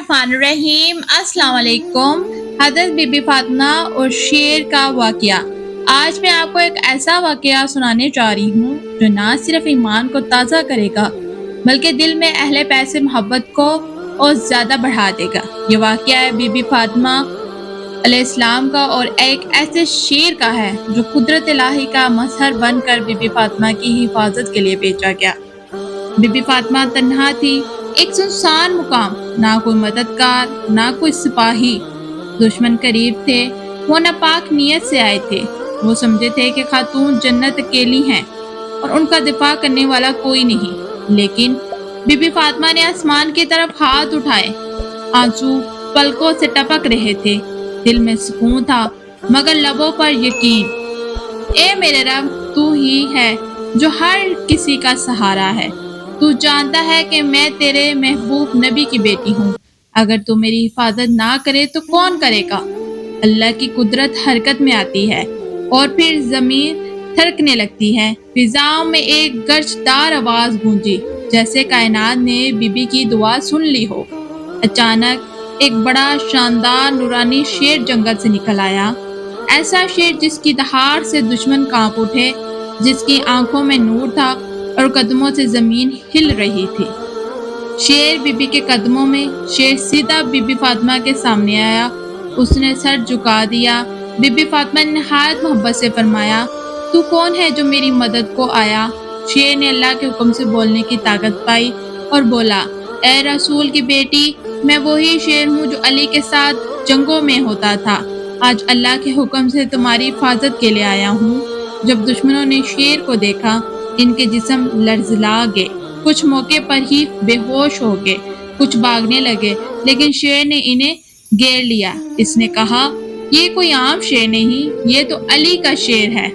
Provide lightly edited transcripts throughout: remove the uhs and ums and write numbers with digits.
बिस्मिल्लाहिर्रहमानिर्रहीम। अस्सलाम वालेकुम। हज़रत बीबी फातिमा और शेर का वाक़या। आज मैं आपको एक ऐसा वाक़या सुनाने जा रही हूँ जो ना सिर्फ ईमान को ताज़ा करेगा बल्कि दिल में अहले बैत से मोहब्बत को और ज़्यादा बढ़ा देगा। ये वाक़या है बीबी फातिमा अलैहिस्सलाम का और एक ऐसे शेर का है जो कुदरत इलाही का मज़हर बनकर बीबी फातिमा की हिफाजत के लिए भेजा गया। बीबी फातिमा तन्हा थी, एक सुनसान मुकाम, ना कोई मददगार, ना कोई सिपाही। दुश्मन करीब थे, वो नापाक नीयत से आए थे। वो समझे थे कि खातून जन्नत अकेली हैं और उनका दिफा करने वाला कोई नहीं। लेकिन बीबी फातिमा ने आसमान की तरफ हाथ उठाए। आंसू पलकों से टपक रहे थे, दिल में सुकून था मगर लबों पर यकीन। ए मेरे रब, तू ही है जो हर किसी का सहारा है। तू जानता है कि मैं तेरे महबूब नबी की बेटी हूँ। अगर तू मेरी हिफाजत ना करे तो कौन करेगा। अल्लाह की कुदरत हरकत में आती है और फिर जमीन थरकने लगती है। फिजाओं में एक गर्जदार आवाज गूंजी, जैसे कायनात ने बीबी की दुआ सुन ली हो। अचानक एक बड़ा शानदार नूरानी शेर जंगल से निकल आया। ऐसा शेर जिसकी दहाड़ से दुश्मन कांप उठे, जिसकी आंखों में नूर था और कदमों से जमीन हिल रही थी। शेर बीबी के कदमों में, शेर सीधा बीबी फातिमा के सामने आया। उसने सर झुका दिया। बीबी फातिमा ने नहायत मोहब्बत से फरमाया, तू कौन है जो मेरी मदद को आया। शेर ने अल्लाह के हुक्म से बोलने की ताकत पाई और बोला, ए रसूल की बेटी, मैं वही शेर हूँ जो अली के साथ जंगों में होता था। आज अल्लाह के हुक्म से तुम्हारी हिफाजत के लिए आया हूँ। जब दुश्मनों ने शेर को देखा, इनके जिस्म लर्ज़ला गए। कुछ मौके पर ही बेहोश हो गए, कुछ भागने लगे, लेकिन शेर ने इन्हें घेर लिया। इसने कहा, ये कोई आम शेर नहीं, ये तो अली का शेर है।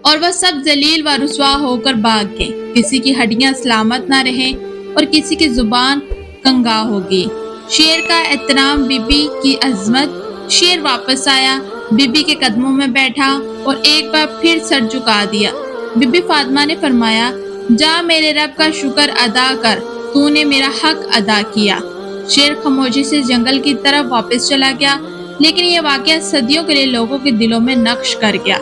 और वह सब जलील व रुसवा होकर भाग गए। किसी की हड्डियां सलामत ना रहे और किसी की जुबान कंगा होगी। शेर का एहतराम, बीबी की अजमत। शेर वापस आया, बीबी के कदमों में बैठा और एक बार फिर सर झुका दिया। बीबी फातिमा ने फरमाया, जा मेरे रब का शुक्र अदा कर, तूने मेरा हक अदा किया। शेर खामोशी से जंगल की तरफ वापस चला गया, लेकिन यह वाकया सदियों के लिए लोगों के दिलों में नक्श कर गया।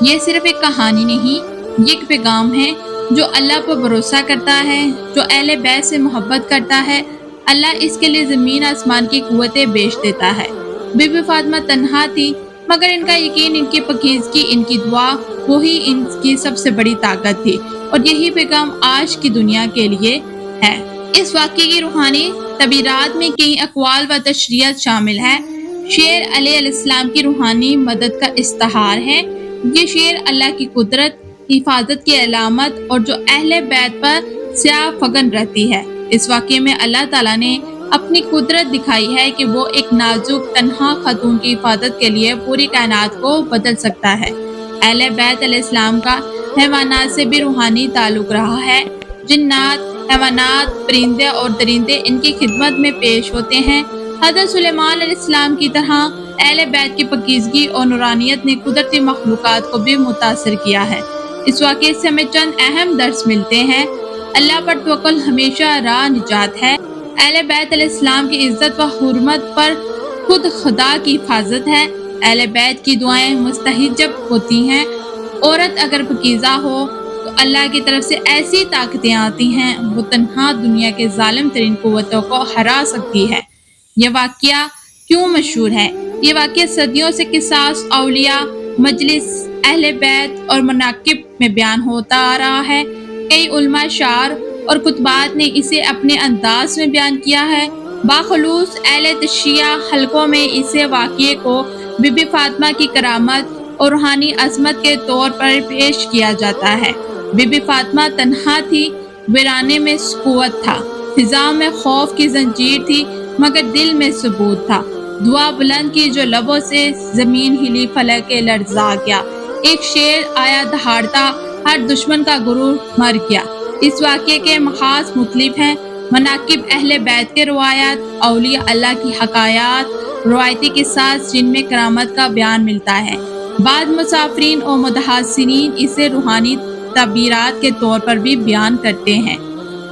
ये सिर्फ एक कहानी नहीं, ये एक पैगाम है। जो अल्लाह पर भरोसा करता है, जो अहले बैत से मोहब्बत करता है, अल्लाह इसके लिए ज़मीन आसमान की कुव्वतें बेच देता है। बीबी फातिमा तन्हा थी, मगर इनका यकीन, इनकी पकीज़गी, इनकी दुआ, वही इनकी सबसे बड़ी ताकत थी। और यही पैगाम आज की दुनिया के लिए है। इस वाक़ये की रूहानी तबीरात में कई अक़वाल व तशरीहत शामिल है। शेर अलैहिस्सलाम की रूहानी मदद का इस्तिहार है। ये शेर अल्लाह की कुदरत, हिफाजत की अलामत और जो अहले बैत पर स्याह फगन रहती है। इस वाक़ये में अल्लाह ताला ने अपनी कुदरत दिखाई है कि वो एक नाजुक तन्हा खातून की हिफाजत के लिए पूरी कायनात को बदल सकता है। अहले बैत अलैहिस्सलाम का हैवानात से भी रूहानी ताल्लुक रहा है। जिन्नात, हैवानात, परिंदे और दरिंदे इनकी खिदमत में पेश होते हैं। हज़रत सुलेमान अलैहिस्सलाम की तरह अहले बैत की पकीज़गी और नूरानियत ने कुदरती मखलूक़ात को भी मुतासिर किया है। इस वाक़ये से हमें चंद अहम दर्स मिलते हैं। अल्लाह पर तवक्कुल हमेशा राह निजात है। अहले बैत अलैहिस्सलाम की इज़्ज़त व हुर्मत पर खुद खुदा की हिफाजत है। अहले बैत की दुआएं मुस्तहिजब होती हैं। औरत अगर पकीज़ा हो तो अल्लाह की तरफ से ऐसी ताकतें आती हैं, वो तन्हा दुनिया के जालिम तरीन कुव्वतों को हरा सकती है। यह वाक़या क्यों मशहूर है? ये वाक़या सदियों से किसास, औलिया, मजलिस, अहले बैत और मनाकिब में बयान होता आ रहा है। कई उलमा, शार और कुतबात ने इसे अपने अंदाज में बयान किया है। बाखुलूस अहले तशय्या हलकों में इसे वाक़ये को बीबी फातिमा की करामत और रूहानी अज़मत के तौर पर पेश किया जाता है। बीबी फातिमा तन्हा थी, वीराने में कुव्वत था, फिज़ा में खौफ की जंजीर थी, मगर दिल में सबूत था। दुआ बुलंद की जो लबों से जमीन हिली, फलक लर्ज़ा गया। एक शेर आया दहाड़ता, हर दुश्मन का गुरूर मर गया। इस वाक़ये के मखास मुख्तलिफ हैं। मनाकिब अहले बैत के रवायात, औलिया अल्लाह की हकायात, रवायती के साथ जिनमें करामत का बयान मिलता है। बाद मुसाफरीन और मुतहस्सिनीन इसे रूहानी तबीरात के तौर पर भी बयान करते हैं।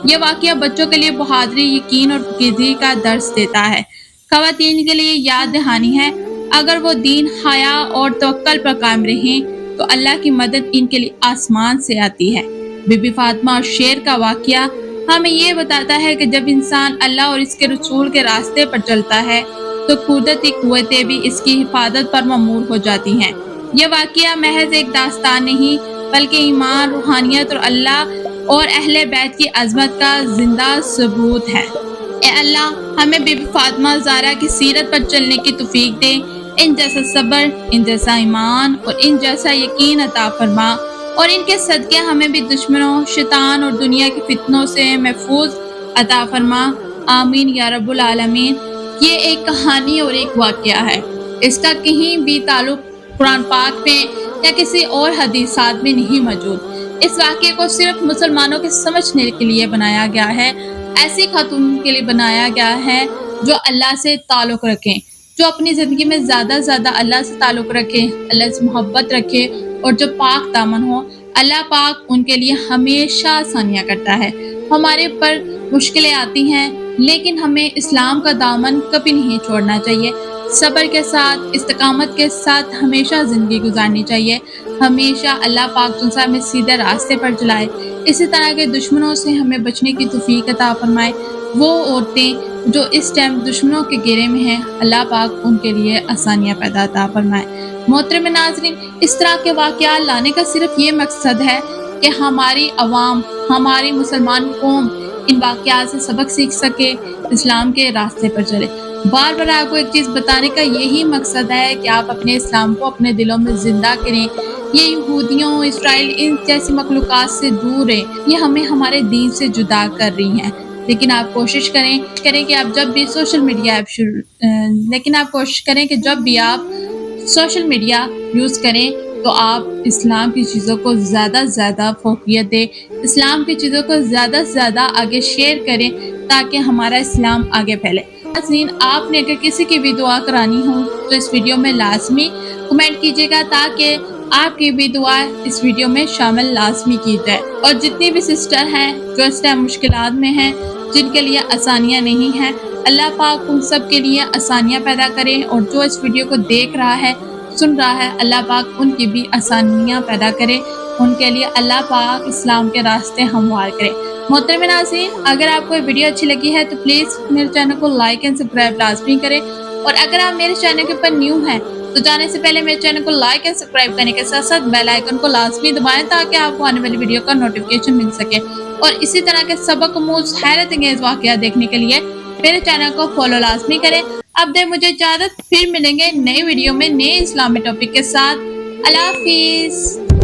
یہ واقعہ بچوں کے لیے بہادری، یقین اور فکری کا درس دیتا ہے۔ خواتین کے لیے یاد دہانی ہے، اگر وہ دین، حیا اور توکل پر قائم رہیں تو اللہ کی مدد ان کے لیے آسمان سے آتی ہے۔ بی بی فاطمہ اور شیر کا واقعہ ہمیں یہ بتاتا ہے کہ جب انسان اللہ اور اس کے رسول کے راستے پر چلتا ہے تو قدرتی قوتیں بھی اس کی حفاظت پر مامور ہو جاتی ہیں۔ یہ واقعہ محض ایک داستان نہیں بلکہ ایمان، روحانیت اور اللہ اور اہل بیت کی عظمت کا زندہ ثبوت ہے۔ اے اللہ، ہمیں بی بی فاطمہ زہرا کی سیرت پر چلنے کی توفیق دے، ان جیسا صبر، ان جیسا ایمان اور ان جیسا یقین عطا فرما، اور ان کے صدقے ہمیں بھی دشمنوں، شیطان اور دنیا کے فتنوں سے محفوظ عطا فرما۔ آمین یا رب العالمین۔ یہ ایک کہانی اور ایک واقعہ ہے، اس کا کہیں بھی تعلق قرآن پاک میں یا کسی اور حدیثات میں نہیں موجود۔ اس واقعے کو صرف مسلمانوں کے سمجھنے کے لیے بنایا گیا ہے، ایسی خاتون کے لیے بنایا گیا ہے جو اللہ سے تعلق رکھیں، جو اپنی زندگی میں زیادہ سے زیادہ اللہ سے تعلق رکھیں، اللہ سے محبت رکھیں اور جو پاک دامن ہو۔ اللہ پاک ان کے لیے ہمیشہ آسانیاں کرتا ہے۔ ہمارے پر مشکلیں آتی ہیں لیکن ہمیں اسلام کا دامن کبھی نہیں چھوڑنا چاہیے۔ صبر کے ساتھ، استقامت کے ساتھ ہمیشہ زندگی گزارنی چاہیے۔ ہمیشہ اللہ پاک جو ہمیں سیدھے راستے پر چلائے، اسی طرح کے دشمنوں سے ہمیں بچنے کی توفیق عطا فرمائے۔ وہ عورتیں جو اس ٹائم دشمنوں کے گھیرے میں ہیں، اللہ پاک ان کے لیے آسانیاں پیدا عطا فرمائے۔ محترم ناظرین، اس طرح کے واقعات لانے کا صرف یہ مقصد ہے کہ ہماری عوام، ہماری مسلمان قوم ان واقعات سے سبق سیکھ سکے، اسلام کے راستے پر چلے۔ بار بار آپ کو ایک چیز بتانے کا یہی مقصد ہے کہ آپ اپنے اسلام کو اپنے دلوں میں زندہ کریں۔ یہ یہودیوں، اسرائیل، ان جیسی مخلوقات سے دور رہیں، یہ ہمیں ہمارے دین سے جدا کر رہی ہیں۔ لیکن آپ کوشش کریں کہ آپ جب بھی سوشل میڈیا یوز کریں تو آپ اسلام کی چیزوں کو زیادہ سے زیادہ فوقیت دیں، اسلام کی چیزوں کو زیادہ سے زیادہ آگے شیئر کریں تاکہ ہمارا اسلام آگے پھیلے۔ ناظرین، آپ نے اگر کسی کی بھی دعا کرانی ہو تو اس ویڈیو میں لازمی کمنٹ کیجیے گا تاکہ آپ کی بھی دعا اس ویڈیو میں شامل لازمی کی جائے۔ اور جتنی بھی سسٹر ہیں جو اس ٹائم مشکلات میں ہیں، جن کے لیے آسانیاں نہیں ہیں، اللہ پاک ان سب کے لیے آسانیاں پیدا کرے، اور جو اس ویڈیو کو دیکھ رہا ہے، سن رہا ہے، اللہ پاک ان کی بھی آسانیاں پیدا کرے، ان کے لیے اللہ پاک اسلام کے راستے ہموار کرے۔ محترم ناظرین، اگر آپ کو یہ ویڈیو اچھی لگی ہے تو پلیز میرے چینل کو لائک اینڈ سبسکرائب لازمی کریں، اور اگر آپ میرے چینل کے اوپر نیو ہیں تو جانے سے پہلے میرے چینل کو لائک اینڈ سبسکرائب کرنے کے ساتھ ساتھ بیل آئیکن کو لازمی دبائیں تاکہ آپ کو آنے والی ویڈیو کا نوٹیفیکیشن مل سکے، اور اسی طرح کے سبق آموز حیرت انگیز واقعات دیکھنے کے لیے میرے چینل کو فالو لازمی کریں۔ اب دے مجھے اجازت، پھر ملیں گے نئی ویڈیو میں نئے اسلامی ٹاپک کے ساتھ۔ اللہ حافظ۔